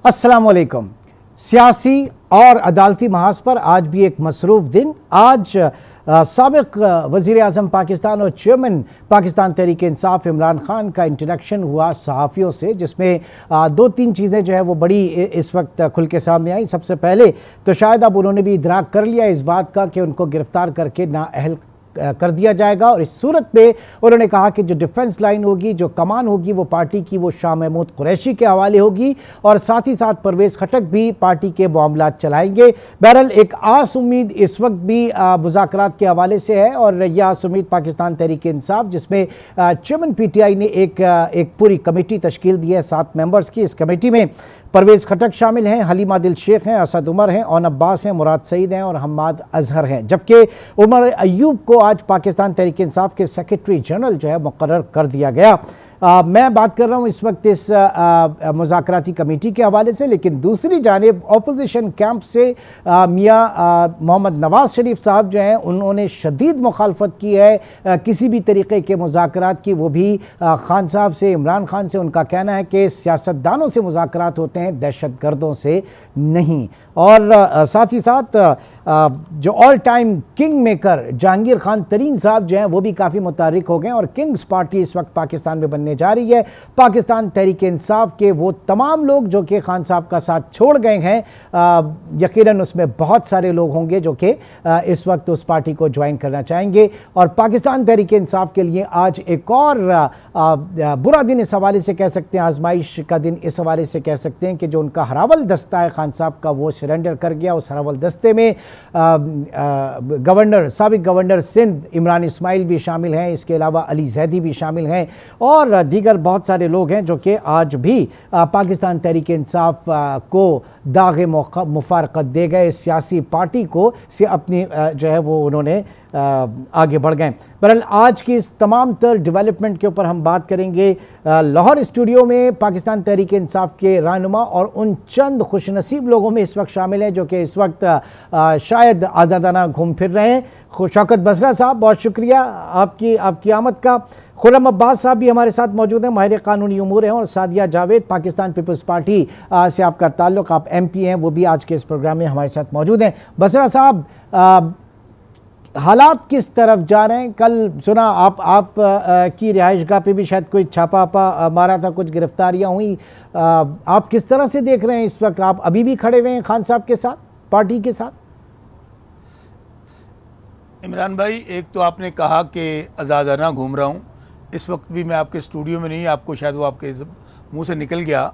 अस्सलामुअलैकुम। सियासी और अदालती महाज पर आज भी एक मसरूफ दिन। आज साबिक वज़ीर आज़म पाकिस्तान और चेयरमैन पाकिस्तान तहरीक इंसाफ इमरान खान का इंटरेक्शन हुआ सहाफ़ियों से, जिसमें दो तीन चीज़ें जो है वो बड़ी इस वक्त खुल के सामने आई। सबसे पहले तो शायद अब उन्होंने भी इदराक कर लिया इस बात का कि उनको गिरफ्तार करके नाअहल कर दिया जाएगा, और इस सूरत में उन्होंने कहा कि जो डिफेंस लाइन होगी, जो कमान होगी, वो पार्टी की वो शाह महमूद कुरैशी के हवाले होगी, और साथ ही साथ परवेज़ खटक भी पार्टी के मामलात चलाएंगे। बहरहाल एक आस उम्मीद इस वक्त भी मुज़ाकरात के हवाले से है, और यह आस उम्मीद पाकिस्तान तहरीक इंसाफ, जिसमें चेयरमैन PTI ने एक पूरी कमेटी तश्कील दी है 7 मेंबर्स की। इस कमेटी में परवेज़ खटक शामिल हैं, हलीमा दिल शेख हैं, असद उमर हैं, ओन अब्बास हैं, मुराद सईद हैं और हम्माद अजहर हैं, जबकि उमर अयूब को आज पाकिस्तान तहरीक इंसाफ के सेक्रेटरी जनरल जो है मुकर्रर कर दिया गया। मैं बात कर रहा हूँ इस वक्त इस मुज़ाकराती कमेटी के हवाले से, लेकिन दूसरी जानिब अपोजिशन कैंप से मियाँ मोहम्मद नवाज शरीफ साहब जो हैं उन्होंने शदीद मुखालफत की है किसी भी तरीके के मुज़ाकरात की। वो भी खान साहब से, इमरान खान से, उनका कहना है कि सियासतदानों से मुज़ाकरात होते हैं, दहशत गर्दों से नहीं। और साथ ही साथ जो all time king maker Jahangir Khan Tareen साहब जो हैं वो भी काफ़ी मुतहर्रिक हो गए, और किंग्स पार्टी इस वक्त पाकिस्तान में बनने जा रही है। पाकिस्तान तहरीक इंसाफ के वो तमाम लोग जो कि खान साहब का साथ छोड़ गए हैं, यकीनन उसमें बहुत सारे लोग होंगे जो कि इस वक्त उस पार्टी को ज्वाइन करना चाहेंगे। और पाकिस्तान तहरीक इंसाफ के लिए आज एक और बुरा दिन इस हवाले से कह सकते हैं, आजमाइश का दिन इस हवाले से कह सकते हैं कि जो उनका हरावल दस्ता है खान साहब का, वो सरेंडर कर गया। उस हरावल दस्ते में साबिक गवर्नर सिंध इमरान इस्माइल भी शामिल हैं, इसके अलावा अली जैदी भी शामिल हैं, और दीगर बहुत सारे लोग हैं जो कि आज भी पाकिस्तान तहरीक इंसाफ को दाग़े मुफारकत दे गए, सियासी पार्टी को से अपनी जो है वो उन्होंने आगे बढ़ गए। बहरहाल आज की इस तमाम तर डेवलपमेंट के ऊपर हम बात करेंगे। लाहौर स्टूडियो में पाकिस्तान तहरीक इंसाफ के रहनुमा और उन चंद खुशनसीब लोगों में इस वक्त शामिल हैं जो कि इस वक्त शायद आज़ादाना घूम फिर रहे हैं। शौकत बसरा साहब, बहुत शुक्रिया आपकी आमद का। खुर्रम अब्बास साहब भी हमारे साथ मौजूद हैं, माहिर कानूनी उमूर हैं। और सादिया जावेद, पाकिस्तान पीपल्स पार्टी से आपका ताल्लुक़, आप MP हैं, वो भी आज के इस प्रोग्राम में हमारे साथ मौजूद हैं। बसरा साहब, हालात किस तरफ जा रहे हैं? कल सुना आप की रिहाइशगाह पे भी शायद कोई छापा मारा था, कुछ गिरफ्तारियां हुई। आप किस तरह से देख रहे हैं इस वक्त? आप अभी भी खड़े हुए हैं खान साहब के साथ, पार्टी के साथ? इमरान भाई, एक तो आपने कहा कि आज़ादाना घूम रहा हूँ, इस वक्त भी मैं आपके स्टूडियो में नहीं, आपको शायद वो आपके मुंह से निकल गया।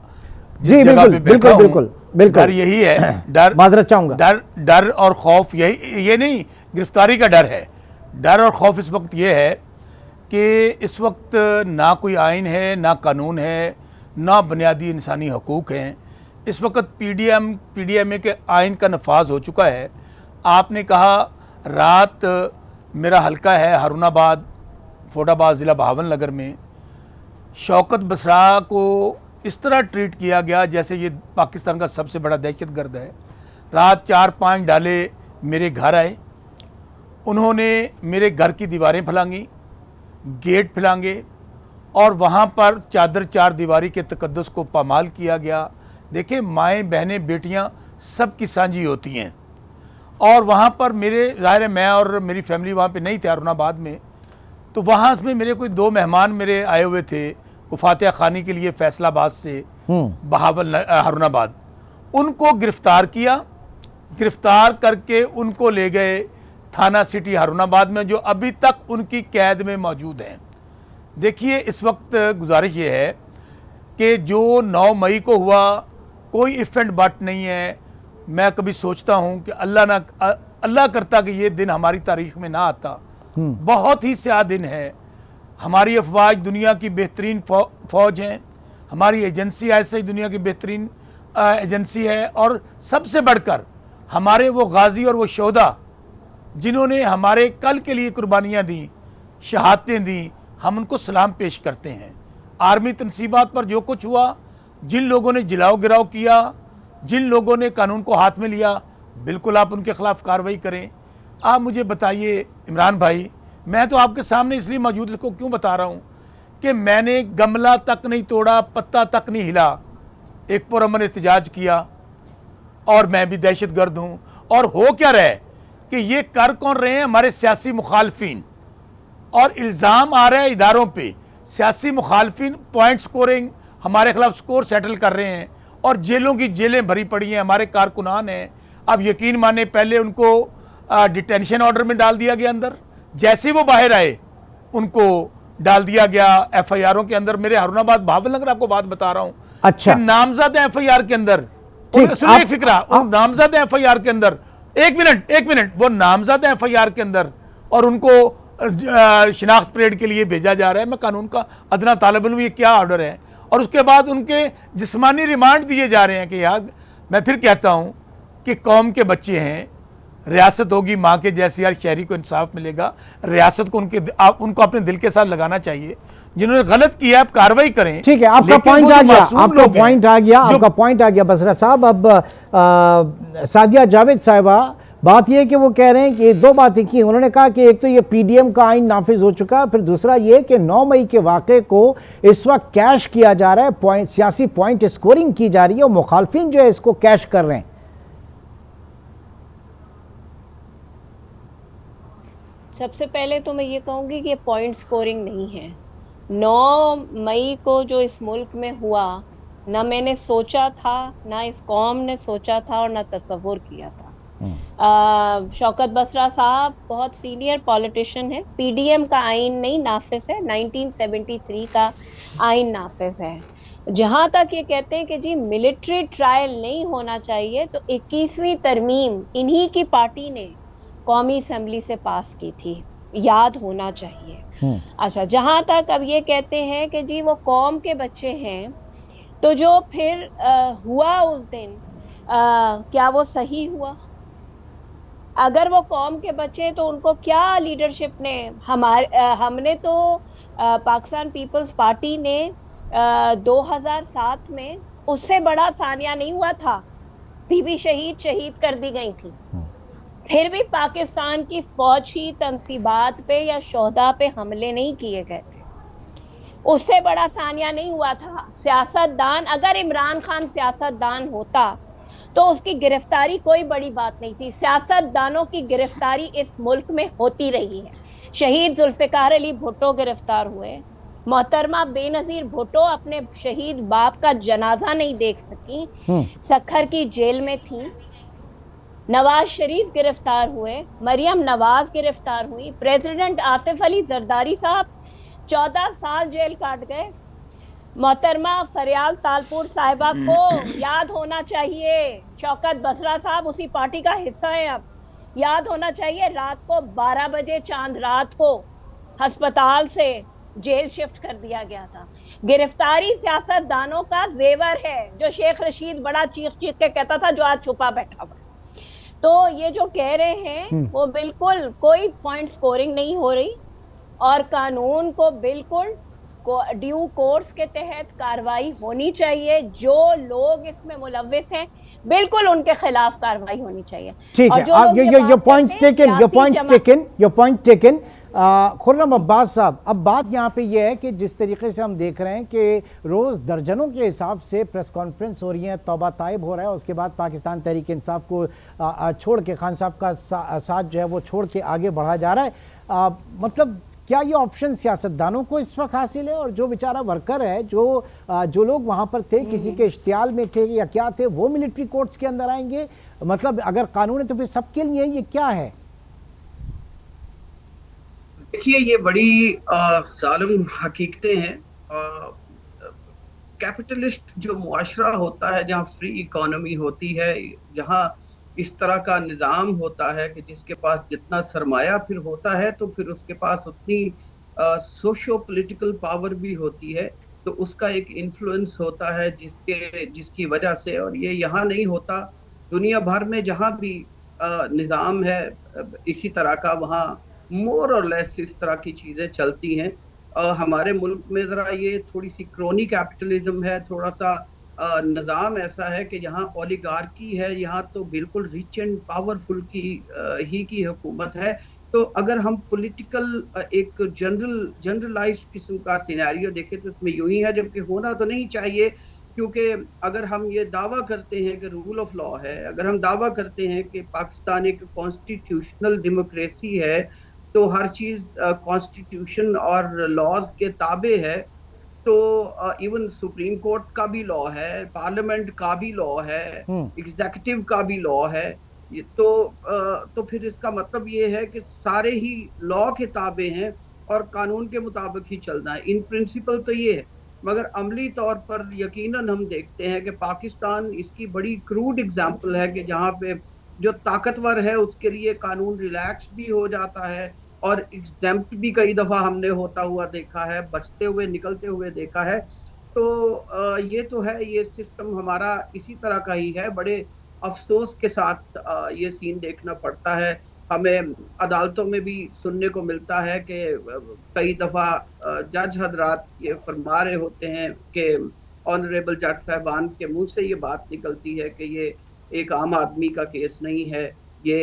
जी बिल्कुल। डर यही है, माजरत चाहूंगा, डर और खौफ, यही ये नहीं गिरफ्तारी का डर है। डर और खौफ इस वक्त ये है कि इस वक्त ना कोई आइन है, ना कानून है, ना बुनियादी इंसानी हकूक़ हैं। इस वक्त PDMA के आइन का नफाज हो चुका है। आपने कहा रात मेरा हल्का है हारूनाबाद, फोटाबाद ज़िला बहावलनगर में, शौकत बसरा को इस तरह ट्रीट किया गया जैसे ये पाकिस्तान का सबसे बड़ा दहशतगर्द है। रात 4-5 डाले मेरे घर आए, उन्होंने मेरे घर की दीवारें फैलांगी, गेट फैलांगे, और वहाँ पर चादर 4 दीवारी के तकद्दुस को पामाल किया गया। देखिए, माएँ, बहनें, बेटियाँ सब की साझी होती हैं, और वहाँ पर मेरे ज़ाहिर है मैं और मेरी फैमिली वहाँ पे नहीं थे हारूनाबाद में, तो वहाँ में मेरे कोई 2 मेहमान मेरे आए हुए थे, वो फातिहा खानी के लिए फैसलाबाद से हारूनाबाद। उनको गिरफ़्तार किया, गिरफ़्तार करके उनको ले गए थाना सिटी हारूनाबाद में, जो अभी तक उनकी कैद में मौजूद हैं। देखिए, इस वक्त गुजारिश ये है कि जो 9 मई को हुआ कोई इफ़ एंड बट नहीं है। मैं कभी सोचता हूँ कि अल्लाह करता कि ये दिन हमारी तारीख में ना आता। बहुत ही स्याह दिन है। हमारी अफवाज दुनिया की बेहतरीन फ़ौज हैं, हमारी एजेंसी ऐसे ही दुनिया की बेहतरीन एजेंसी है, और सबसे बढ़कर हमारे वो गाजी और वो शोहदा जिन्होंने हमारे कल के लिए कुर्बानियाँ दी, शहादतें दी, हम उनको सलाम पेश करते हैं। आर्मी तनसीबात पर जो कुछ हुआ, जिन लोगों ने जलाओ गिराव किया, जिन लोगों ने कानून को हाथ में लिया, बिल्कुल आप उनके खिलाफ कार्रवाई करें। आप मुझे बताइए इमरान भाई, मैं तो आपके सामने इसलिए मौजूद इसको क्यों बता रहा हूँ कि मैंने गमला तक नहीं तोड़ा, पत्ता तक नहीं हिला, एक पुरअमन एहतजाज किया और मैं भी दहशतगर्द हूँ। और हो क्या रहा है कि ये कर कौन रहे हैं? हमारे सियासी मुखालफिन। और इल्ज़ाम आ रहा है इदारों पे, सियासी मुखालफिन पॉइंट स्कोरिंग हमारे खिलाफ स्कोर सेटल कर रहे हैं और जेलों की जेलें भरी पड़ी हैं, हमारे कारकुनान हैं। अब यकीन माने पहले उनको डिटेंशन ऑर्डर में डाल दिया गया अंदर, जैसे ही वो बाहर आए उनको डाल दिया गया एफआईआरों के अंदर। मेरे हारूनाबाद भावनगर आपको बात बता रहा हूं, अच्छा, कि नामजद एफआईआर के अंदर, ठीक, सुनिए एक फिक्रा, नामजद एफआईआर के अंदर, एक मिनट, वो नामजद एफआईआर के अंदर और उनको शिनाख्त परेड के लिए भेजा जा रहा है। मैं कानून का अदना तालिब इल्म, ये क्या ऑर्डर है? और उसके बाद उनके जिस्मानी रिमांड दिए जा रहे हैं कि यार, मैं फिर कहता हूं कि कौम के बच्चे हैं, रियासत होगी माँ के जैसी, यार शहरी को इंसाफ मिलेगा। रियासत को उनको अपने दिल के साथ लगाना चाहिए। जिन्होंने गलत किया आप कार्रवाई करें। ठीक है, आपका पॉइंट आ गया, आपका पॉइंट आ गया, आपका पॉइंट आ गया बसरा साहब। अब सादिया जावेद साहिबा, बात यह है कि वो कह रहे हैं कि दो बातें की उन्होंने कहा कि एक तो ये पीडीएम का आइन नाफिज हो चुका है, फिर दूसरा ये कि 9 मई के वाक़े को इस वक्त कैश किया जा रहा है, पॉइंट सियासी पॉइंट स्कोरिंग की जा रही है और मुखालफिन जो है इसको कैश कर रहे हैं। सबसे पहले तो मैं ये कहूंगी कि पॉइंट स्कोरिंग नहीं है। 9 मई को जो इस मुल्क में हुआ, ना मैंने सोचा था, ना इस कौम ने सोचा था और ना तस्वुर किया था। शौकत बसरा साहब बहुत सीनियर पॉलिटिशियन है। पीडीएम का आइन नहीं नाफिज है, 1973 का आइन नाफिज है। जहां तक ये कहते हैं कि जी मिलिट्री ट्रायल नहीं होना चाहिए, तो 21वीं तरमीम इन्हीं की पार्टी ने कौमी असेंबली से पास की थी, याद होना चाहिए। अच्छा, जहां तक अब ये कहते हैं कि जी वो कौम के बच्चे हैं, तो जो फिर हुआ उस दिन, क्या वो सही हुआ? अगर वो कौम के बच्चे तो उनको क्या लीडरशिप ने, हमने तो पाकिस्तान पीपल्स पार्टी ने 2007 में, उससे बड़ा सानिया नहीं हुआ था, बीबी शहीद कर दी गई थी, फिर भी पाकिस्तान की फौजी तनसीबात पे या शोहदा पे हमले नहीं किए गए थे। उससे बड़ा सानिया नहीं हुआ था। सियासतदान, अगर इमरान खान सियासतदान होता तो उसकी गिरफ्तारी कोई बड़ी बात नहीं थी। सियासतदानों की गिरफ्तारी इस मुल्क में होती रही है। शहीद जुल्फिकार अली भुट्टो गिरफ्तार हुए, मोहतरमा बेनजीर भुट्टो अपने शहीद बाप का जनाजा नहीं देख सकी, सखर की जेल में थी। नवाज शरीफ गिरफ्तार हुए, मरियम नवाज गिरफ्तार हुई, प्रेसिडेंट आसिफ अली जरदारी साहब 14 साल जेल काट गए। मोहतरमा फरियाल तालपुर साहिबा को याद होना चाहिए, शौकत बसरा साहब उसी पार्टी का हिस्सा है, अब याद होना चाहिए, रात को 12 बजे चांद रात को अस्पताल से जेल शिफ्ट कर दिया गया था। गिरफ्तारी सियासतदानों का जेवर है, जो शेख रशीद बड़ा चीख के कहता था, जो आज छुपा बैठा हुआ। तो ये जो कह रहे हैं वो बिल्कुल कोई पॉइंट स्कोरिंग नहीं हो रही, और कानून को बिल्कुल ड्यू कोर्स के तहत कार्रवाई होनी चाहिए। जो लोग इसमें मुलव्विस हैं, बिल्कुल उनके खिलाफ कार्रवाई होनी चाहिए। ठीक है, your point taken. Khurram Abbas साहब, अब बात यहाँ पे ये है कि जिस तरीके से हम देख रहे हैं कि रोज़ दर्जनों के हिसाब से प्रेस कॉन्फ्रेंस हो रही है, तौबा ताइब हो रहा है, उसके बाद पाकिस्तान तहरीक इंसाफ को छोड़ के खान साहब का साथ जो है वो छोड़ के आगे बढ़ा जा रहा है। मतलब क्या ये ऑप्शन सियासतदानों को इस वक्त हासिल है, और जो बेचारा वर्कर है, जो लोग वहाँ पर थे, किसी के इश्तियाल में थे या क्या थे, वो मिलिट्री कोर्ट्स के अंदर आएंगे? मतलब अगर कानून है तो फिर सबके लिए ये क्या है? देखिए, ये बड़ी जालिम हकीकतें हैं। कैपिटलिस्ट जो मुआशरा होता है, जहाँ फ्री इकोनॉमी होती है, जहाँ इस तरह का निज़ाम होता है कि जिसके पास जितना सरमाया फिर होता है, तो फिर उसके पास उतनी सोशो पॉलिटिकल पावर भी होती है, तो उसका एक इन्फ्लुएंस होता है जिसकी वजह से, और ये यहाँ नहीं होता। दुनिया भर में जहाँ भी निज़ाम है इसी तरह का, वहाँ मोर और लेस इस तरह की चीज़ें चलती हैं। हमारे मुल्क में ज़रा ये थोड़ी सी क्रोनी कैपिटलिज्म है, थोड़ा सा निज़ाम ऐसा है कि यहाँ ओलिगार्की है, यहाँ तो बिल्कुल रिच एंड पावरफुल की हुकूमत है। तो अगर हम पॉलिटिकल एक जनरलाइज्ड किस्म का सिनेरियो देखें तो उसमें यूं ही है, जबकि होना तो नहीं चाहिए, क्योंकि अगर हम ये दावा करते हैं कि रूल ऑफ लॉ है, अगर हम दावा करते हैं कि पाकिस्तान एक कॉन्स्टिट्यूशनल डेमोक्रेसी है, तो हर चीज कॉन्स्टिट्यूशन और लॉज के ताबे है, तो इवन सुप्रीम कोर्ट का भी लॉ है, पार्लियामेंट का भी लॉ है, एग्जीक्यूटिव का भी लॉ है, तो फिर इसका मतलब ये है कि सारे ही लॉ के ताबे हैं और कानून के मुताबिक ही चलना है। इन प्रिंसिपल तो ये है, मगर अमली तौर पर यकीनन हम देखते हैं कि पाकिस्तान इसकी बड़ी क्रूड एग्जाम्पल है कि जहाँ पे जो ताकतवर है उसके लिए कानून रिलैक्स भी हो जाता है और एग्जेम्प्ट भी कई दफा हमने होता हुआ देखा है, बचते हुए निकलते हुए देखा है। तो ये तो है, ये सिस्टम हमारा इसी तरह का ही है। बड़े अफसोस के साथ ये सीन देखना पड़ता है। हमें अदालतों में भी सुनने को मिलता है कि कई दफा जज हजरात ये फरमा रहे होते हैं कि ऑनरेबल जज साहबान के मुंह से ये बात निकलती है कि ये एक आम आदमी का केस नहीं है, ये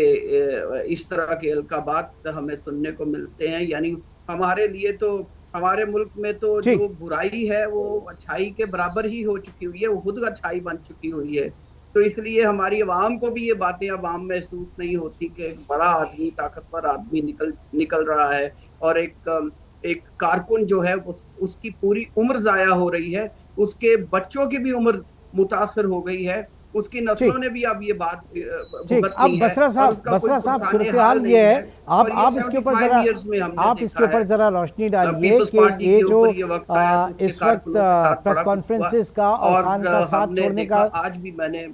इस तरह के अलकाबात हमें सुनने को मिलते हैं। यानी हमारे लिए तो, हमारे मुल्क में तो जो बुराई है वो अच्छाई के बराबर ही हो चुकी हुई है, वो खुद अच्छाई बन चुकी हुई है। तो इसलिए हमारी अवाम को भी ये बातें अवाम महसूस नहीं होती कि एक बड़ा आदमी, ताकतवर आदमी निकल रहा है और एक कारकुन जो है उसकी पूरी उम्र जाया हो रही है, उसके बच्चों की भी उम्र मुतासर हो गई है, उसकी नस्लों ने भी अब ये बात अब बसरा साहब सूरत हाल ये है, आप इसके ऊपर जरा रोशनी डालिए कि ये जो इस वक्त प्रेस कॉन्फ्रेंसेस का और खान का साथ छोड़ने का आज भी मैंने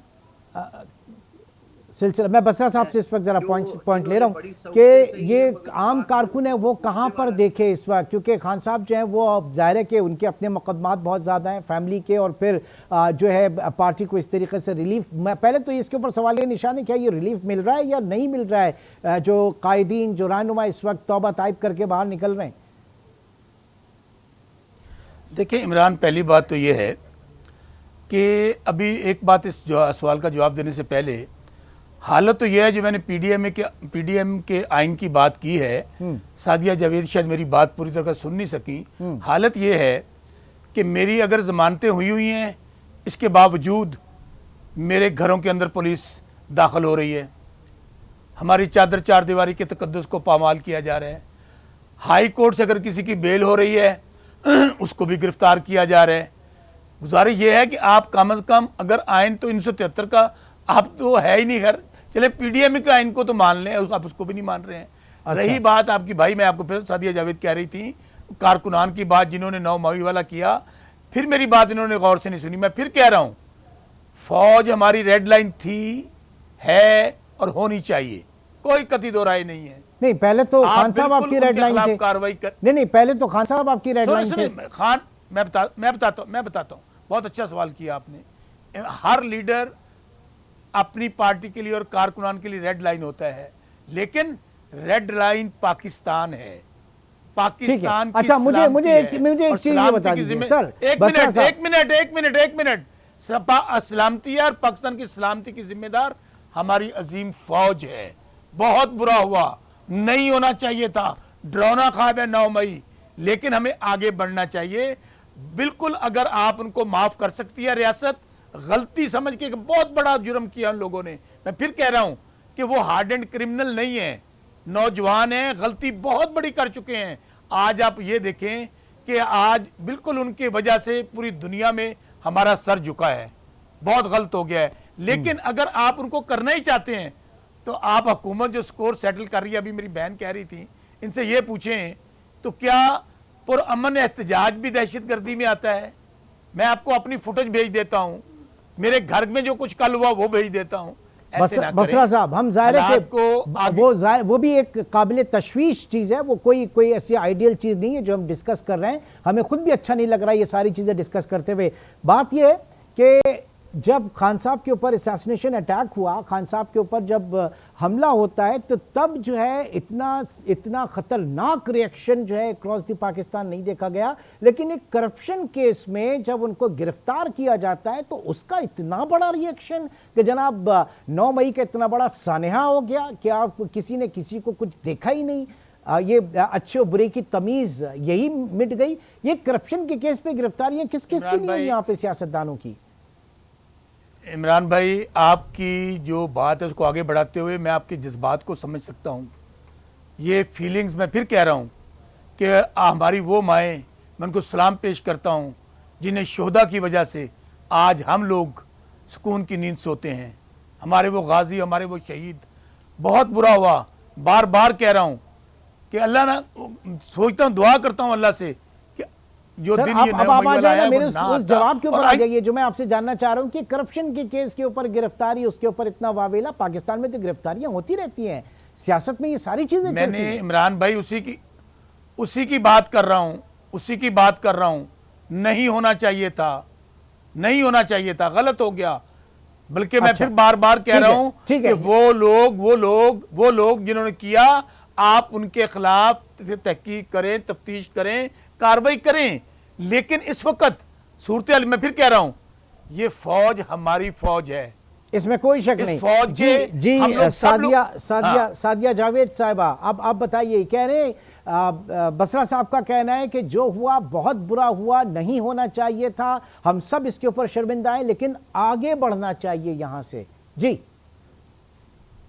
सिलसिला, मैं बसरा साहब से इस वक्त जरा पॉइंट ले रहा हूँ कि ये आम कारकुन है वो कहाँ पर देखे इस वक्त, क्योंकि खान साहब जो हैं वो जाहिर है कि उनके अपने मुकदमात बहुत ज़्यादा हैं फैमिली के, और फिर जो है पार्टी को इस तरीके से रिलीफ, मैं पहले तो इसके ऊपर सवाल ये निशान है क्या ये रिलीफ मिल रहा है या नहीं मिल रहा है, जो कायदीन, जो रहनुमा इस वक्त तौबा ताइब करके बाहर निकल रहे हैं? देखिए इमरान, पहली बात तो ये है कि अभी एक बात इस सवाल का जवाब देने से पहले, हालत तो यह है जो मैंने पीडीएम के आइन की बात की है, सादिया जावेद शायद मेरी बात पूरी तरह सुन नहीं सकी। हालत यह है कि मेरी अगर जमानतें हुई हैं, इसके बावजूद मेरे घरों के अंदर पुलिस दाखिल हो रही है, हमारी चादर चार दीवारी के तकद्दुस को पामाल किया जा रहा है, हाई कोर्ट से अगर किसी की बेल हो रही है उसको भी गिरफ्तार किया जा रहा है। गुजारिश ये है कि आप कम अज़ कम, अगर आइन तो 1973 का आप तो है ही नहीं, घर चले पीडीएम के आइन को तो मान लें, आप उसको भी नहीं मान रहे हैं। अच्छा। रही बात आपकी, भाई मैं आपको फिर सादिया जावेद कह रही थी कारकुनान की बात जिन्होंने 9 मई वाला किया, फिर मेरी बात इन्होंने गौर से नहीं सुनी। मैं फिर कह रहा हूं, फौज हमारी रेड लाइन थी, है और होनी चाहिए, कोई कतई दो राय नहीं है। नहीं, पहले तो खान साहब आपकी रेड लाइन थे, कार्रवाई कर, नहीं पहले तो खान साहब आपकी रेड लाइन थे। खान, मैं बताता हूं, बहुत अच्छा सवाल किया आपने। हर लीडर अपनी पार्टी के लिए और कारकुनान के लिए रेड लाइन होता है, लेकिन रेड लाइन पाकिस्तान है, पाकिस्तान की। अच्छा, मुझे एक चीज ये बता दीजिए सर, एक मिनट, सलामती और पाकिस्तान की सलामती की जिम्मेदार हमारी अजीम फौज है। बहुत बुरा हुआ, नहीं होना चाहिए था, डरावना ख्वाब है 9 मई, लेकिन हमें आगे बढ़ना चाहिए। बिल्कुल, अगर आप उनको माफ कर सकती है रियासत, गलती समझ के बहुत बड़ा जुर्म किया उन लोगों ने, मैं फिर कह रहा हूं कि वो हार्ड एंड क्रिमिनल नहीं है, नौजवान हैं, गलती बहुत बड़ी कर चुके हैं। आज आप ये देखें कि आज बिल्कुल उनकी वजह से पूरी दुनिया में हमारा सर झुका है, बहुत गलत हो गया है। लेकिन अगर आप उनको करना ही चाहते हैं तो आप हुकूमत जो स्कोर सेटल कर रही है, अभी मेरी बहन कह रही थी, इनसे ये पूछें तो क्या पुरअमन एहतजाज भी दहशतगर्दी में आता है? मैं आपको अपनी फुटेज भेज देता हूं, मेरे घर में जो कुछ कल हुआ वो भेज देता हूं। बसरा साहब, हम जाहिर है कि वो भी एक काबिल तशवीश चीज़ है, वो कोई ऐसी आइडियल चीज़ नहीं है जो हम डिस्कस कर रहे हैं। हमें खुद भी अच्छा नहीं लग रहा है ये सारी चीज़ें डिस्कस करते हुए। बात ये है कि जब खान साहब के ऊपर असैसिनेशन अटैक हुआ, खान साहब के ऊपर जब हमला होता है तो तब जो है इतना खतरनाक रिएक्शन जो है क्रॉस द पाकिस्तान नहीं देखा गया, लेकिन एक करप्शन केस में जब उनको गिरफ्तार किया जाता है तो उसका इतना बड़ा रिएक्शन कि जनाब 9 मई का इतना बड़ा सानेहा हो गया कि आप किसी ने किसी को कुछ देखा ही नहीं, ये अच्छे और बुरे की तमीज यही मिट गई। ये करप्शन के केस पे गिरफ्तारियां किस किस की नहीं हुई यहाँ पे सियासतदानों की? इमरान भाई, आपकी जो बात है उसको आगे बढ़ाते हुए मैं आपके जज्बात को समझ सकता हूँ। ये फीलिंग्स मैं फिर कह रहा हूँ कि हमारी वो माएँ, मैं उनको सलाम पेश करता हूँ जिन्हें शोहदा की वजह से आज हम लोग सुकून की नींद सोते हैं। हमारे वो गाजी, हमारे वो शहीद, बहुत बुरा हुआ। बार बार कह रहा हूँ कि अल्लाह ना, सोचता हूँ, दुआ करता हूँ अल्लाह से कि जो दिन ये अब आप आ जाए मेरे उस जवाब के ऊपर आ और जाइए जो मैं आपसे जानना चाह रहा हूं कि करप्शन के केस के ऊपर गिरफ्तारी, उसके ऊपर इतना वावेला। पाकिस्तान में तो गिरफ्तारियां होती रहती हैं, सियासत में ये सारी चीजें चलती हैं। मैंने इमरान भाई उसी की बात कर रहा हूं, उसी की बात कर रहा हूं। नहीं होना चाहिए था, नहीं होना चाहिए था, गलत हो गया। बल्कि मैं फिर बार बार कह रहा हूं कि वो लोग जिन्होंने किया, आप उनके खिलाफ तहकीक करें, तफ्तीश करें, कार्रवाई करें। लेकिन इस वक्त सूरत मैं फिर कह रहा हूं, ये फौज हमारी फौज है, इसमें कोई शक नहीं। फौज के जी हम लोग सादिया जावेद साहिबा, अब आप बताइए। कह रहे बसरा साहब का कहना है कि जो हुआ बहुत बुरा हुआ, नहीं होना चाहिए था, हम सब इसके ऊपर शर्मिंदा हैं, लेकिन आगे बढ़ना चाहिए यहां से। जी,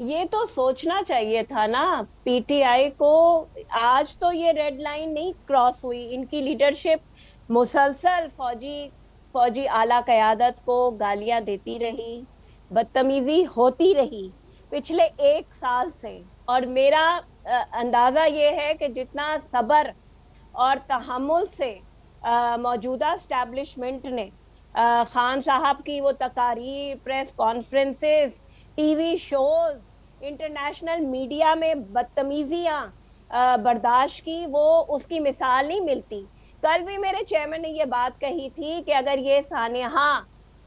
ये तो सोचना चाहिए था ना पीटीआई को। आज तो ये रेड लाइन नहीं क्रॉस हुई। इनकी लीडरशिप मुसलसल फौजी आला क़यादत को गालियां देती रही, बदतमीजी होती रही पिछले 1 साल से। और मेरा अंदाजा ये है कि जितना सब्र और तहम्मुल से मौजूदा एस्टैब्लिशमेंट ने खान साहब की वो तकारीर, press conferences, TV shows, international media में बदतमीजियां बर्दाश्त की, वो उसकी मिसाल नहीं मिलती। कल भी मेरे चेयरमैन ने ये बात कही थी कि अगर ये सानेहा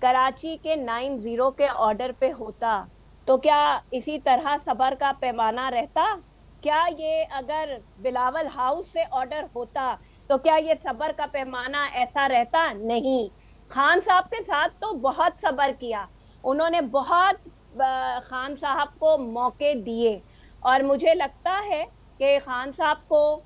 कराची के 9-0 के ऑर्डर पे होता तो क्या इसी तरह सबर का पैमाना रहता? क्या ये अगर बिलावल हाउस से ऑर्डर होता तो क्या ये सबर का पैमाना ऐसा रहता? नहीं। खान साहब के साथ तो बहुत सबर किया उन्होंने, बहुत खान साहब को मौके दिए। और मुझे लगता है कि खान साहब को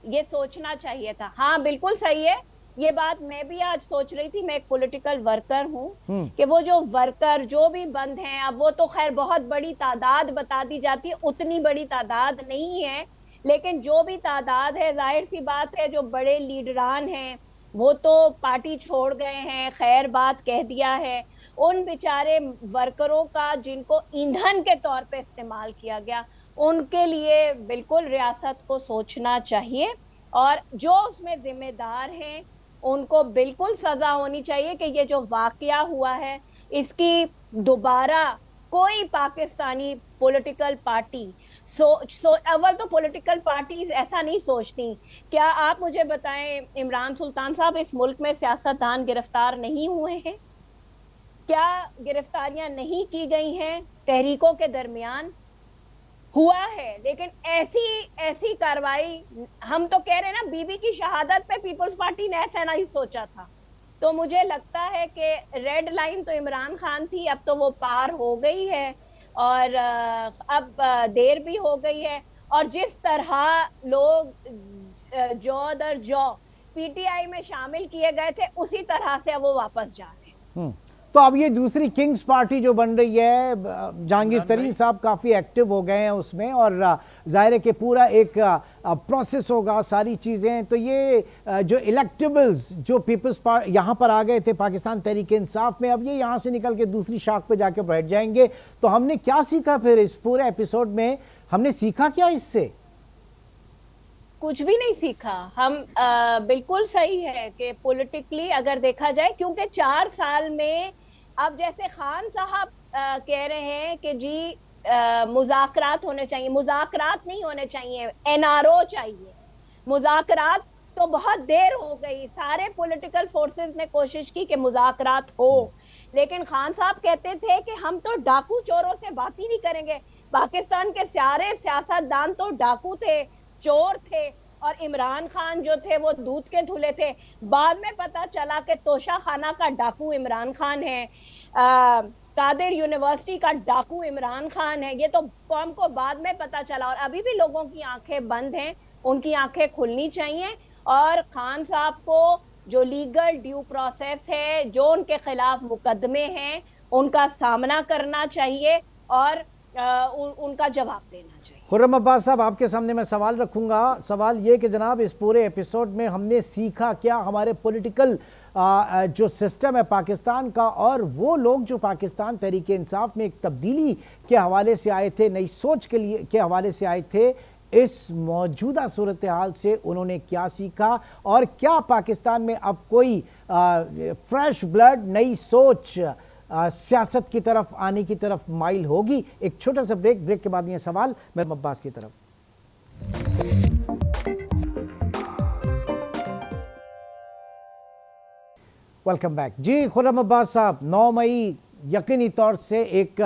ये सोचना चाहिए था। हाँ, बिल्कुल सही है, ये बात मैं भी आज सोच रही थी। मैं एक पॉलिटिकल वर्कर हूँ कि वो जो वर्कर जो भी बंद हैं, अब वो तो खैर बहुत बड़ी तादाद बता दी जाती है, उतनी बड़ी तादाद नहीं है, लेकिन जो भी तादाद है, जाहिर सी बात है जो बड़े लीडरान हैं वो तो पार्टी छोड़ गए हैं, खैर बात कह दिया है। उन बेचारे वर्करों का जिनको ईंधन के तौर पे इस्तेमाल किया गया, उनके लिए बिल्कुल रियासत को सोचना चाहिए और जो उसमें जिम्मेदार हैं उनको बिल्कुल सजा होनी चाहिए कि ये जो वाकया हुआ है इसकी दोबारा कोई पाकिस्तानी पॉलिटिकल पार्टी अव्वल तो पॉलिटिकल पार्टीज ऐसा नहीं सोचती। क्या आप मुझे बताएं इमरान सुल्तान साहब, इस मुल्क में सियासतदान गिरफ्तार नहीं हुए हैं? क्या गिरफ्तारियां नहीं की गई हैं? तहरीकों के दरमियान हुआ है, लेकिन ऐसी कार्रवाई, हम तो कह रहे हैं ना, बीबी की शहादत पे पीपल्स पार्टी ने ऐसा नहीं सोचा था। तो मुझे लगता है कि रेड लाइन तो इमरान खान थी, अब तो वो पार हो गई है और अब देर भी हो गई है। और जिस तरह लोग जौ दर जौ पीटीआई में शामिल किए गए थे, उसी तरह से वो वापस जा रहे हैं। तो अब ये दूसरी किंग्स पार्टी जो बन रही है, जहांगीर तरीन साहब काफ़ी एक्टिव हो गए हैं उसमें, और जाहिर है कि पूरा एक प्रोसेस होगा, सारी चीज़ें। तो ये जो इलेक्टेबल्स जो पीपल्स यहाँ पर आ गए थे पाकिस्तान तहरीक इंसाफ में, अब ये यहाँ से निकल के दूसरी शाख पे जाके बैठ जाएंगे। तो हमने क्या सीखा फिर इस पूरे एपिसोड में? हमने सीखा क्या इससे? कुछ भी नहीं सीखा हम। बिल्कुल सही है कि पॉलिटिकली अगर देखा जाए, क्योंकि 4 साल में अब जैसे खान साहब कह रहे हैं कि जी मुज़ाकरात होने चाहिए, मुज़ाकरात नहीं होने चाहिए, एनआरओ चाहिए। मुज़ाकरात तो बहुत देर हो गई, सारे पॉलिटिकल फोर्सेस ने कोशिश की कि मुज़ाकरात हो, लेकिन खान साहब कहते थे कि हम तो डाकू चोरों से बात ही नहीं करेंगे। पाकिस्तान के सारे सियासतदान तो डाकू थे, चोर थे, और इमरान खान जो थे वो दूध के धुले थे। बाद में पता चला कि तोशा खाना का डाकू इमरान खान है, कादिर यूनिवर्सिटी का डाकू इमरान खान है। ये तो कौम को बाद में पता चला, और अभी भी लोगों की आंखें बंद हैं, उनकी आंखें खुलनी चाहिए। और खान साहब को जो लीगल ड्यू प्रोसेस है, जो उनके खिलाफ मुकदमे हैं, उनका सामना करना चाहिए और उनका जवाब देना चाहिए। खुर्रम अब्बास साहब, आपके सामने मैं सवाल रखूंगा। सवाल ये कि जनाब, इस पूरे एपिसोड में हमने सीखा क्या हमारे पॉलिटिकल जो सिस्टम है पाकिस्तान का, और वो लोग जो पाकिस्तान तहरीक इंसाफ में एक तब्दीली के हवाले से आए थे, नई सोच के हवाले से आए थे, इस मौजूदा सूरत हाल से उन्होंने क्या सीखा, और क्या पाकिस्तान में अब कोई फ्रेश ब्लड, नई सोच सियासत की तरफ आने की तरफ माइल होगी। एक छोटा सा ब्रेक के बाद ये सवाल मैं अब्बास की तरफ। वेलकम बैक जी। खुर्रम अब्बास साहब, 9 मई यकीनी तौर से एक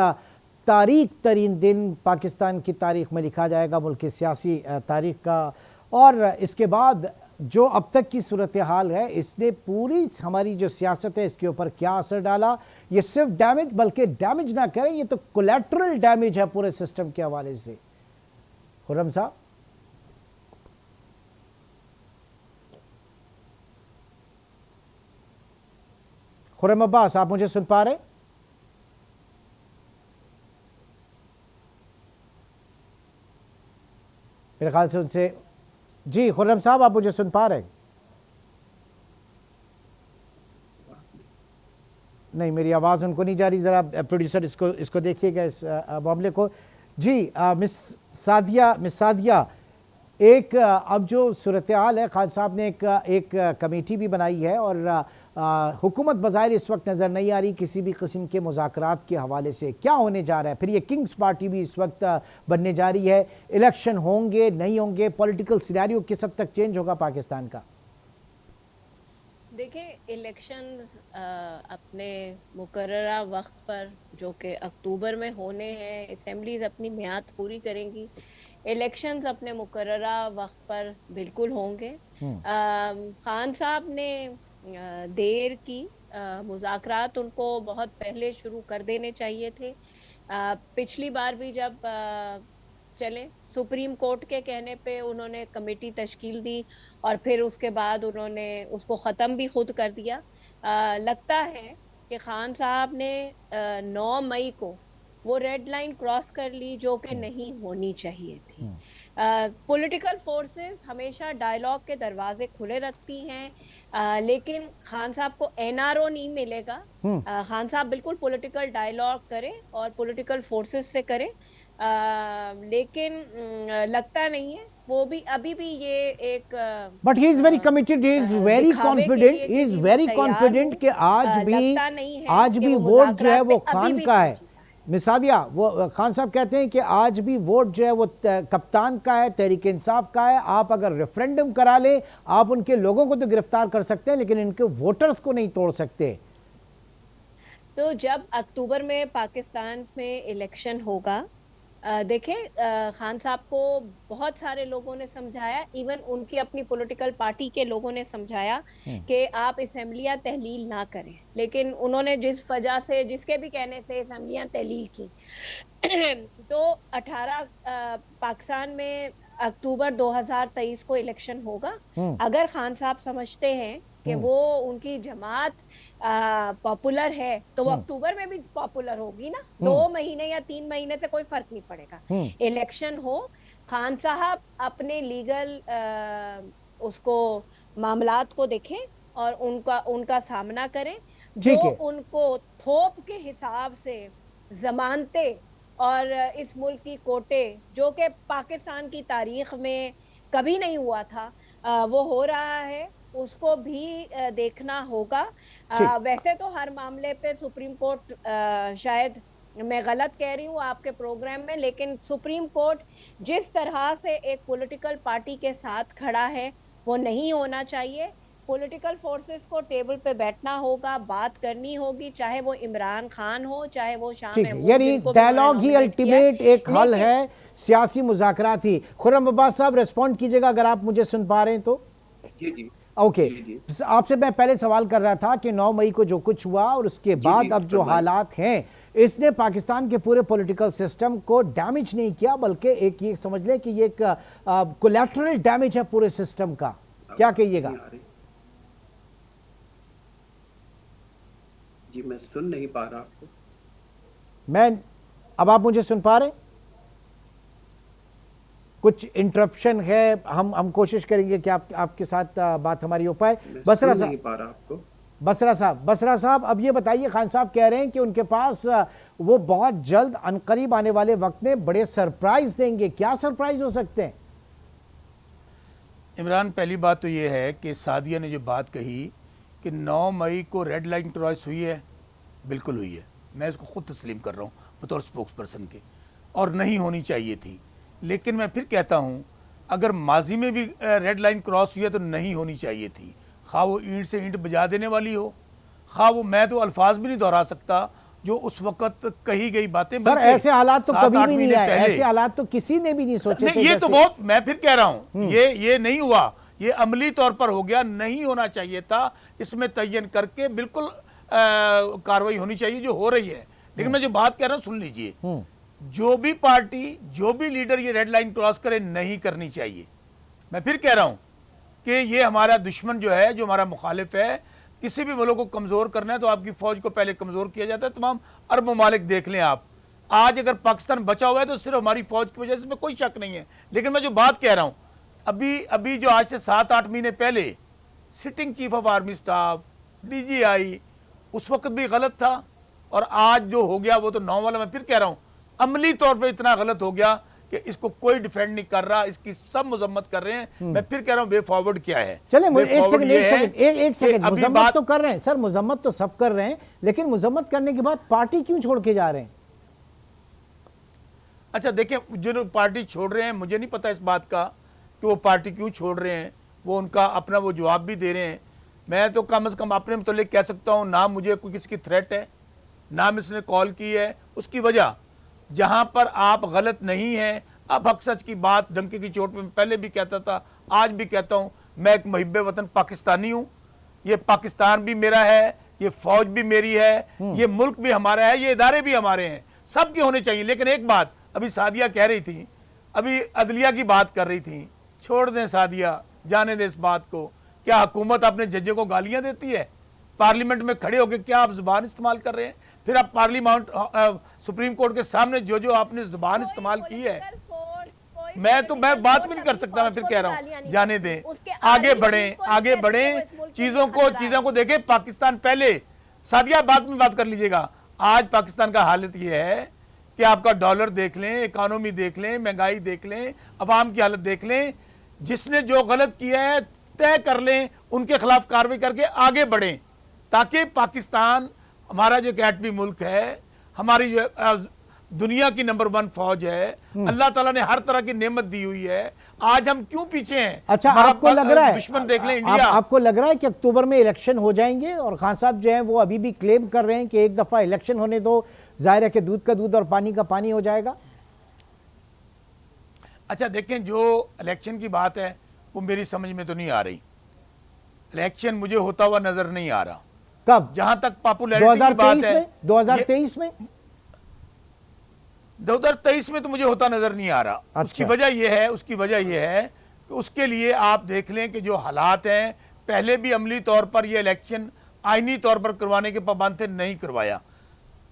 तारीख तरीन दिन पाकिस्तान की तारीख में लिखा जाएगा, मुल्क की सियासी तारीख का। और इसके बाद जो अब तक की सूरत हाल है, इसने पूरी हमारी जो सियासत है इसके ऊपर क्या असर डाला। ये सिर्फ डैमेज, बल्कि डैमेज ना करें, ये तो कोलैटरल डैमेज है पूरे सिस्टम के हवाले से। खुर्रम साहब, खुर्रम अब्बास, आप मुझे सुन पा रहे? मेरे ख्याल से उनसे जी। खुर्रम साहब, आप मुझे सुन पा रहे? नहीं, मेरी आवाज़ उनको नहीं जा रही। ज़रा प्रोड्यूसर इसको देखिएगा, इस मामले को। जी मिस सादिया, एक अब जो सूरत हाल है, खान साहब ने एक कमेटी भी बनाई है, और हुकूमत बज़ाहिर इस वक्त नज़र नहीं आ रही किसी भी किस्म के मुज़ाकरात के हवाले से। क्या होने जा रहा है? फिर ये किंग्स पार्टी भी इस वक्त बनने जा रही है। इलेक्शन होंगे नहीं होंगे, पॉलिटिकल सिनेरियो किस हद तक चेंज होगा पाकिस्तान का? देखिए, इलेक्शंस अपने मुकर्ररा वक्त पर, जो कि अक्टूबर में होने हैं, असेंबलीज अपनी मियाद पूरी करेंगी, इलेक्शंस अपने मुकर्ररा वक्त पर बिल्कुल होंगे। खान साहब ने देर की, मुज़ाकरात उनको बहुत पहले शुरू कर देने चाहिए थे। पिछली बार भी जब चले, सुप्रीम कोर्ट के कहने पे उन्होंने कमेटी तश्कील दी, और फिर उसके बाद उन्होंने उसको ख़त्म भी खुद कर दिया। लगता है कि खान साहब ने 9 मई को वो रेड लाइन क्रॉस कर ली जो कि नहीं होनी चाहिए थी। पॉलिटिकल फोर्सेस हमेशा डायलॉग के दरवाजे खुले रखती हैं, लेकिन खान साहब को एनआरओ नहीं मिलेगा। खान साहब बिल्कुल पॉलिटिकल डायलॉग करें और पॉलिटिकल फोर्सेस से करें, लेकिन लगता नहीं है वो भी अभी भी ये एक। But he is very committed, he is very confident, he is very confident कि आज भी वोट जो है वो खान का है। मिसादिया, वो खान साहब कहते हैं कि आज भी वोट जो है वो कप्तान का है, तहरीक इंसाफ का है। आप अगर रेफरेंडम करा ले, आप उनके लोगों को तो गिरफ्तार कर सकते हैं, लेकिन इनके वोटर्स को नहीं तोड़ सकते। तो जब अक्टूबर में पाकिस्तान में इलेक्शन होगा, देखें, खान साहब को बहुत सारे लोगों ने समझाया, इवन उनकी अपनी पॉलिटिकल पार्टी के लोगों ने समझाया कि आप असेंबलियां तहलील ना करें, लेकिन उन्होंने जिस वजह से, जिसके भी कहने से असेंबलियां तहलील की तो 18 पाकिस्तान में अक्टूबर 2023 को इलेक्शन होगा। अगर खान साहब समझते हैं कि वो उनकी जमात पॉपुलर है, तो वो अक्टूबर में भी पॉपुलर होगी ना। 2 महीने या 3 महीने से कोई फर्क नहीं पड़ेगा। इलेक्शन हो, खान साहब अपने लीगल उसको मामलात को देखें और उनका सामना करें। जो उनको थोप के हिसाब से जमानते और इस मुल्क की कोटे, जो कि पाकिस्तान की तारीख में कभी नहीं हुआ था, वो हो रहा है, उसको भी देखना होगा। वैसे तो हर मामले पे सुप्रीम कोर्ट, शायद मैं गलत कह रही हूँ आपके प्रोग्राम में, लेकिन सुप्रीम कोर्ट जिस तरह से एक पॉलिटिकल पार्टी के साथ खड़ा है वो नहीं होना चाहिए। पॉलिटिकल फोर्सेस को टेबल पे बैठना होगा, बात करनी होगी, चाहे वो इमरान खान हो, चाहे वो शाह ठीक है, महमूद, यानी जिनको भी डायलॉग उन्होंने ही nominate किया है। अल्टीमेट एक हल लेकिन- है, सियासी मुज़ाकरात ही। खुर्रम अब्बास साहब रिस्पॉन्ड कीजिएगा अगर आप मुझे सुन पा रहे हैं तो। जी जी ओके, जी, आपसे मैं पहले सवाल कर रहा था कि 9 मई को जो कुछ हुआ और उसके बाद अब जो फरमाइए। हालात हैं, इसने पाकिस्तान के पूरे पॉलिटिकल सिस्टम को डैमेज नहीं किया, बल्कि एक ये समझ लें कि ये एक कोलैटरल डैमेज है पूरे सिस्टम का। क्या कहिएगा? नहीं आ रही। जी मैं सुन नहीं पा रहा आपको। मैं अब आप मुझे सुन पा रहे हैं? कुछ इंटरप्शन है, हम कोशिश करेंगे कि आपके साथ बात हमारी हो पाए। मैं बसरा सुन साहब, नहीं पा रहा आपको। बसरा साहब, अब ये बताइए, खान साहब कह रहे हैं कि उनके पास वो बहुत जल्द अनकरीब आने वाले वक्त में बड़े सरप्राइज देंगे। क्या सरप्राइज हो सकते हैं? इमरान, पहली बात तो ये है कि सादिया ने जो बात कही कि 9 मई को रेड लाइन क्रॉस हुई है, बिल्कुल हुई है। मैं इसको खुद तस्लीम कर रहा हूँ बतौर स्पोक्स पर्सन के, और नहीं होनी चाहिए थी। लेकिन मैं फिर कहता हूँ, अगर माजी में भी रेड लाइन क्रॉस हुई है तो नहीं होनी चाहिए थी। खा वो ईंट से ईंट बजा देने वाली हो, खा वो, मैं तो अल्फाज भी नहीं दोहरा सकता जो उस वक्त कही गई बातें। सर, बल्कि ऐसे हालात तो 7-8 कभी भी नहीं महीने आए, पहले- ऐसे हालात तो किसी ने भी नहीं सोचे थे। नहीं, ये तो जैसे- बहुत, मैं फिर कह रहा हूं, ये नहीं हुआ, ये अमली तौर पर हो गया, नहीं होना चाहिए था। इसमें तयन करके बिल्कुल कार्रवाई होनी चाहिए जो हो रही है। लेकिन मैं जो बात कह रहा हूं सुन लीजिए, जो भी पार्टी, जो भी लीडर ये रेड लाइन क्रॉस करे, नहीं करनी चाहिए। मैं फिर कह रहा हूं कि ये हमारा दुश्मन जो है, जो हमारा मुखालिफ है, किसी भी मुल्क को कमजोर करना है तो आपकी फौज को पहले कमजोर किया जाता है। तमाम अरब ममालिक देख लें आप, आज अगर पाकिस्तान बचा हुआ है तो सिर्फ हमारी फौज की वजह से, इसमें कोई शक नहीं है। लेकिन मैं जो बात कह रहा हूं, अभी जो आज से 7-8 महीने पहले sitting chief of army staff, DGI, उस वक्त भी गलत था, और आज जो हो गया वो तो 9 वाला, मैं फिर कह रहा हूं, अमली तौर पे इतना गलत हो गया कि इसको कोई डिफेंड नहीं कर रहा, इसकी सब मजम्मत कर रहे हैं। मैं फिर कह रहा हूं, वे फॉरवर्ड क्या है? चले वे एक फॉरवर्ड सेकंड, ये एक है सेकंड, एक कि सेकंड, अभी मजम्मत बात तो कर रहे हैं सर, मजम्मत तो सब कर रहे हैं, लेकिन मजम्मत करने के बाद पार्टी क्यों छोड़ के जा रहे हैं? अच्छा देखिए, जो पार्टी छोड़ रहे हैं, मुझे नहीं पता इस बात का कि वो पार्टी क्यों छोड़ रहे हैं, वो उनका अपना वो जवाब भी दे रहे हैं। मैं तो कम से कम अपने मुतल्लिक कह सकता हूँ, ना मुझे कोई किसी की थ्रेट है, ना इसने कॉल की है। उसकी वजह, जहां पर आप गलत नहीं हैं, अब हक सच की बात डंके की चोट पे पहले भी कहता था, आज भी कहता हूं, मैं एक मुहिब्बे वतन पाकिस्तानी हूं। ये पाकिस्तान भी मेरा है, ये फौज भी मेरी है, ये मुल्क भी हमारा है, ये इदारे भी हमारे हैं, सबके होने चाहिए। लेकिन एक बात अभी सादिया कह रही थी, अभी अदलिया की बात कर रही थी, छोड़ दें सादिया, जाने दें इस बात को। क्या हुकूमत अपने जजों को गालियां देती है? पार्लियामेंट में खड़े होकर क्या आप जुबान इस्तेमाल कर रहे हैं? फिर आप पार्लियामेंट, सुप्रीम कोर्ट के सामने जो आपने जुबान इस्तेमाल की है, मैं बात भी नहीं कर सकता। मैं फिर कह रहा हूं, जाने दें, आगे बढ़ें, चीजों को देखें। पाकिस्तान पहले, सादिया बाद में बात कर लीजिएगा। आज पाकिस्तान का हालत यह है कि आपका डॉलर देख लें, इकोनॉमी देख लें, महंगाई देख लें, अवाम की हालत देख लें। जिसने जो गलत किया है तय कर लें, उनके खिलाफ कार्रवाई करके आगे बढ़ें, ताकि पाकिस्तान हमारा जो एटमी मुल्क है, हमारी जो दुनिया की नंबर 1 फौज है, अल्लाह ताला ने हर तरह की नेमत दी हुई है। आज हम क्यों पीछे हैं? अच्छा, हमारा आपको लग रहा है, दुश्मन देख लें इंडिया। आपको लग रहा है कि अक्टूबर में इलेक्शन हो जाएंगे? और खान साहब जो है वो अभी भी क्लेम कर रहे हैं कि एक दफा इलेक्शन होने दो, जाहिर है कि दूध का दूध और पानी का पानी हो जाएगा। अच्छा देखें, जो इलेक्शन की बात है वो मेरी समझ में तो नहीं आ रही। इलेक्शन मुझे होता हुआ नजर नहीं आ रहा। कब? जहां तक पॉपुलैरिटी की बात है, 2023 में 2023 में तो मुझे होता नजर नहीं आ रहा। अच्छा। उसकी वजह यह है कि उसके लिए आप देख लें कि जो हालात हैं, पहले भी अमली तौर पर यह इलेक्शन आईनी तौर पर करवाने के पाबंद थे, नहीं करवाया।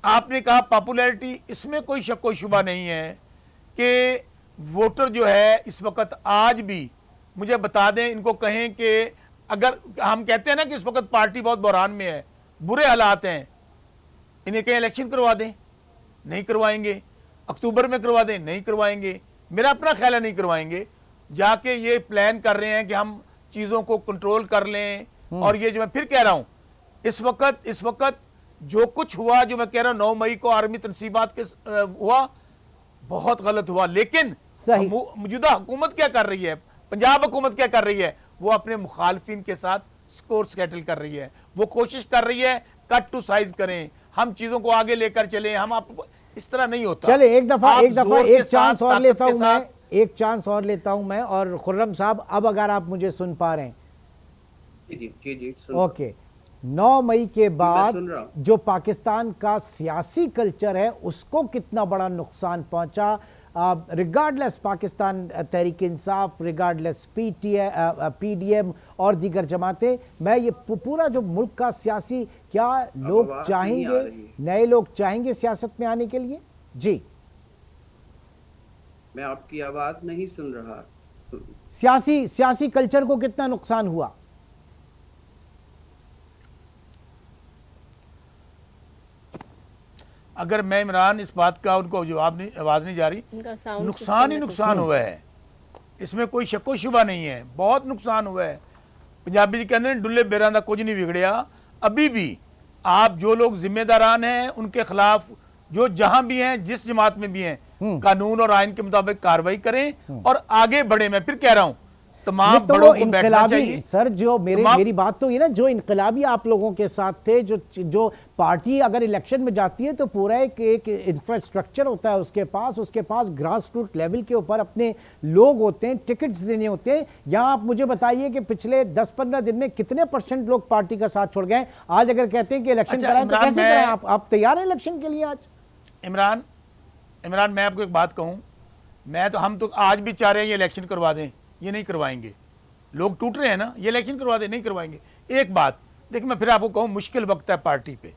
आपने कहा पॉपुलैरिटी, इसमें कोई शक कोई शुबा नहीं है कि वोटर जो है इस वक्त, आज भी मुझे बता दें, इनको कहें कि अगर हम कहते हैं ना कि इस वक्त पार्टी बहुत बहरान में है, बुरे हालात हैं, इन्हें कहें इलेक्शन करवा दें, नहीं करवाएंगे। अक्टूबर में करवा दें, नहीं करवाएंगे। मेरा अपना ख्याल है नहीं करवाएंगे। जाके ये प्लान कर रहे हैं कि हम चीजों को कंट्रोल कर लें। और ये जो मैं फिर कह रहा हूं, इस वक्त जो कुछ हुआ, जो मैं कह रहा हूं 9 मई को आर्मी तनसीबात के हुआ, बहुत गलत हुआ। लेकिन मौजूदा हुकूमत क्या कर रही है, पंजाब हुकूमत क्या कर रही है, वो अपने मुखालफिन के साथ स्कोर सेटल कर रही है, वो कोशिश कर रही है कट टू साइज करें, हम चीजों को आगे लेकर चलें, हम आप इस तरह नहीं होता। चले एक दफा आप एक चांस और ताकत लेता के हूं मैं, एक चांस और लेता हूं मैं। और खुर्रम साहब, अब अगर आप मुझे सुन पा रहे हैं, जी जी जी ओके, 9 मई के बाद सुन रहा हूं। जो पाकिस्तान का सियासी कल्चर है उसको कितना बड़ा नुकसान पहुंचा, regardless Pakistan Tehreek Insaf, regardless PDM और दीगर जमातें, मैं ये पूरा जो मुल्क का सियासी, क्या लोग चाहेंगे, नए लोग चाहेंगे सियासत में आने के लिए? जी, मैं आपकी आवाज नहीं सुन रहा। सियासी कल्चर को कितना नुकसान हुआ? अगर मैं इमरान इस बात का उनको जवाब नहीं, आवाज नहीं जा रही, नुकसान ही नुकसान हुआ है, इसमें कोई शक्को शुबा नहीं है, बहुत नुकसान हुआ है। पंजाबी जी कहते हैं डुल्ले बेरां दा कुछ नहीं बिगड़िया। अभी भी आप जो लोग जिम्मेदारान हैं उनके खिलाफ, जो जहां भी हैं, जिस जमात में भी हैं, कानून और आइन के मुताबिक कार्रवाई करें और आगे बढ़े। मैं फिर कह रहा हूं तमाम तो बड़ों को बैठना चाहिए। सर, जो मेरी बात तो ये ना, जो इनकलाबी आप लोगों के साथ थे, जो पार्टी अगर इलेक्शन में जाती है तो पूरा एक इंफ्रास्ट्रक्चर होता है उसके पास ग्रास रूट लेवल के ऊपर अपने लोग होते हैं, टिकट्स देने होते हैं। यहाँ आप मुझे बताइए कि पिछले 10-15 दिन में कितने % लोग पार्टी का साथ छोड़ गए? आज अगर कहते हैं कि इलेक्शन कराएं तो कैसे कराएं? आप तैयार हैं इलेक्शन के लिए? आज इमरान मैं आपको एक बात कहूं, हम तो आज भी चाह रहे हैं ये इलेक्शन करवा दें, ये नहीं करवाएंगे। लोग टूट रहे हैं ना, ये इलेक्शन करवा दे, नहीं करवाएंगे। एक बात देखिए, मैं फिर आपको कहूं, मुश्किल वक्त है पार्टी पे,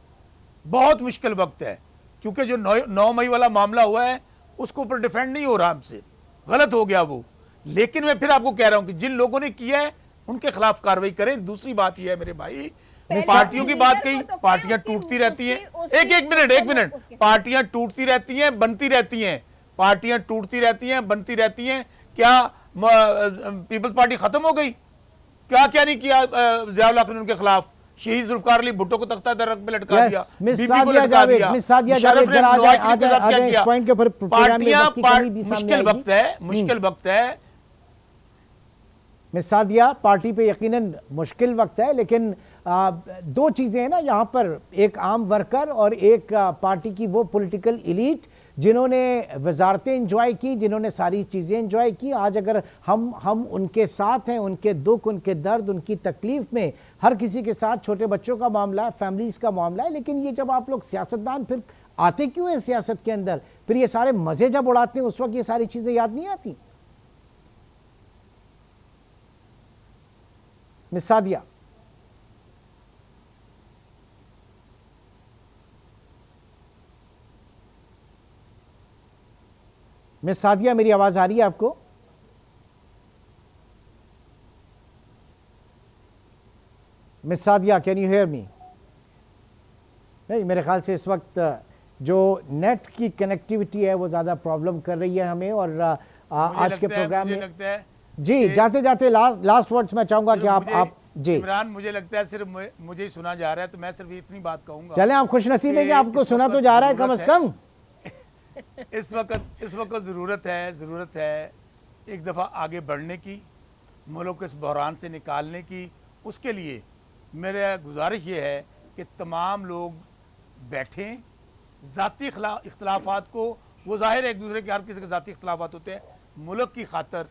बहुत मुश्किल वक्त है, क्योंकि जो 9 मई वाला मामला हुआ है उसको ऊपर डिफेंड नहीं हो रहा हमसे, गलत हो गया वो। लेकिन मैं फिर आपको कह रहा हूं कि जिन लोगों ने किया है उनके खिलाफ कार्रवाई करें। दूसरी बात यह है मेरे भाई, पार्टियों की बात कही, पार्टियां टूटती रहती हैं। एक मिनट, पार्टियां टूटती रहती हैं, बनती रहती हैं, पार्टियां टूटती रहती हैं, बनती रहती हैं। क्या पीपल्स पार्टी खत्म हो गई? क्या क्या नहीं किया ज़ियाउल हक ने उनके खिलाफ? शहीद जुल्फिकार अली भुट्टो को तख्ता दरख्त पे लटका दिया, बीबी को लटका दिया, मुशर्रफ ने नवाज शरीफ के साथ क्या किया? पार्टियां मुश्किल वक्त है, मुश्किल वक्त है। मिस सादिया, पार्टी पे यकीनन मुश्किल वक्त है, लेकिन दो चीजें हैं ना यहाँ पर, एक आम वर्कर और एक पार्टी की वो पॉलिटिकल एलीट जिन्होंने वजारतें एंजॉय की, जिन्होंने सारी चीज़ें एंजॉय की। आज अगर हम उनके साथ हैं, उनके दुख, उनके दर्द, उनकी तकलीफ में, हर किसी के साथ, छोटे बच्चों का मामला है, फैमिलीज का मामला है। लेकिन ये जब आप लोग सियासतदान फिर आते क्यों हैं सियासत के अंदर? फिर ये सारे मजे जब उड़ाते हैं उस वक्त ये सारी चीज़ें याद नहीं आती? मिस सादिया, मिस सादिया, मेरी आवाज आ रही है आपको? Miss Sadia, can you hear me? नहीं, मेरे ख्याल से इस वक्त जो नेट की कनेक्टिविटी है वो ज्यादा प्रॉब्लम कर रही है हमें। और आज के प्रोग्राम में जी जाते जाते लास्ट वर्ड्स मैं चाहूंगा कि आप जी। इमरान, मुझे लगता है सिर्फ मुझे ही सुना जा रहा है, तो मैं सिर्फ इतनी बात कहूंगा। चले, आप खुशनसीब हैं कि आपको सुना तो जा रहा है कम से कम। इस वक्त ज़रूरत है एक दफ़ा आगे बढ़ने की, मुल्क को इस बहरान से निकालने की। उसके लिए मेरा गुजारिश ये है कि तमाम लोग बैठें, ज़ाती इख्तलाफात को, वो ज़ाहिर है एक दूसरे के, हर किसी के ज़ाती इख्तलाफात होते हैं, मुल्क की खातर,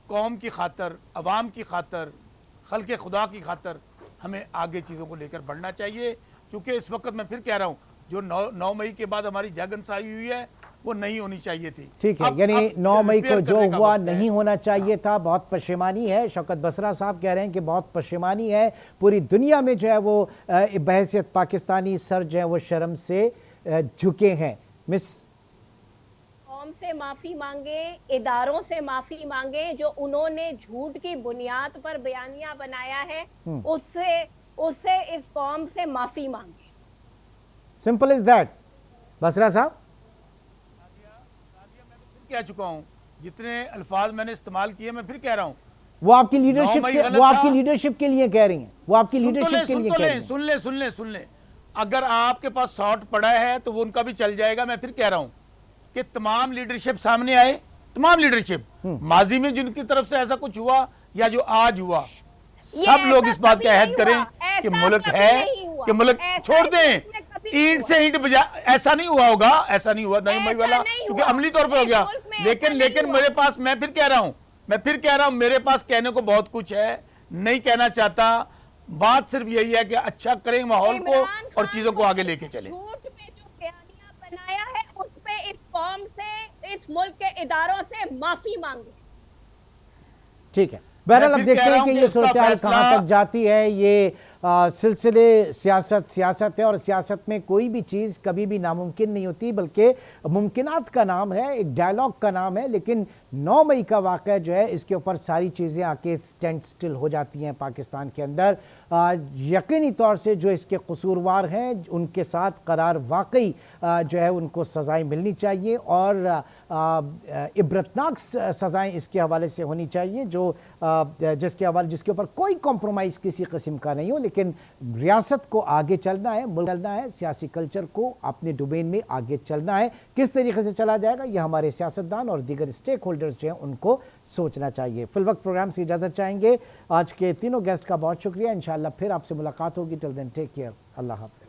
कौम की खातर, अवाम की खातर, खल्क़े खुदा की खातर हमें आगे चीज़ों को लेकर बढ़ना चाहिए। क्योंकि इस वक्त मैं फिर कह रहा हूँ, जो 9 मई के बाद हमारी जगनसाई हुई है वो नहीं होनी चाहिए थी। ठीक है, यानी 9 मई को जो हुआ नहीं होना चाहिए था। बहुत पशेमानी है। शौकत बसरा साहब कह रहे हैं कि बहुत पशेमानी है, पूरी दुनिया में जो है वो बहैसियत पाकिस्तानी सर जो है वो शर्म से झुके हैं। मिस, कौम से माफी मांगे, इदारों से माफी मांगे, जो उन्होंने झूठ की बुनियाद पर बयानिया बनाया है, उससे इस कौम से माफी मांगे। Simple is that. बसरा साहब, कह चुका हूं, जितने अल्फाज मैंने इस्तेमाल किए मैं फिर कह रहा हूं, वो आपकी लीडरशिप के लिए कह रही हैं, वो आपकी लीडरशिप के लिए कह रही हैं। सुन ले, अगर आपके पास शॉर्ट पड़ा है तो वो उनका भी चल जाएगा। मैं फिर कह रहा हूं कि तमाम लीडरशिप सामने आए, तमाम लीडरशिप, माजी में जिनकी तरफ से ऐसा कुछ हुआ या जो आज हुआ, सब लोग ऐसा इस बात कभी का अहद नहीं करें हुआ, कि ऐसा मुल्क कभी है, नहीं हुआ, कि मुल्क ऐसा छोड़ इस दें, मुल्क में कभी नहीं ईंट हुआ। से ईंट बजा, ऐसा नहीं हुआ होगा, ऐसा नहीं हुआ नहीं मई ऐसा वाला, नहीं क्योंकि हुआ। अमली तौर पे हो इस गया। मुल्क में ऐसा लेकिन नहीं लेकिन हुआ। मेरे पास, मैं फिर कह रहा हूं मेरे पास कहने को बहुत कुछ है, नहीं कहना चाहता। बात सिर्फ यही है कि अच्छा करें माहौल को इमरान और खान चीजों को आगे लेके चले। झूठ पे जो बयानिया बनाया है उस पे इस कौम से, इस मुल्क के इदारों से माफी मांगे। ठीक है, बहरहाल अब फिर देखते कह रहा हैं हूं कि कि ये उसका सूरत हाल फैसला- कहाँ तक जाती है। ये सिलसिले सियासत है और सियासत में कोई भी चीज़ कभी भी नामुमकिन नहीं होती, बल्कि मुमकिनात का नाम है, एक डायलॉग का नाम है। लेकिन 9 मई का वाक़या जो है, इसके ऊपर सारी चीज़ें आके स्टैंड स्टिल हो जाती हैं पाकिस्तान के अंदर। यकीनी तौर से जो इसके कसूरवार हैं उनके साथ करार वाकई जो है उनको सज़ाएं मिलनी चाहिए और इबरतनाक सज़ाएं इसके हवाले से होनी चाहिए, जो जिसके ऊपर कोई कॉम्प्रोमाइज़ किसी किस्म का नहीं हो। लेकिन रियासत को आगे चलना है, मुल्क चलना है, सियासी कल्चर को अपने डोमेन में आगे चलना है। किस तरीके से चला जाएगा, यह हमारे सियासतदान और दीगर स्टेक होल्डर्स जो हैं उनको सोचना चाहिए। फिल वक्त प्रोग्राम से इजाज़त चाहेंगे। आज के तीनों गेस्ट का बहुत शुक्रिया। इंशाअल्लाह फिर आपसे मुलाकात होगी। Till then take care. अल्लाह हाफ़िज़।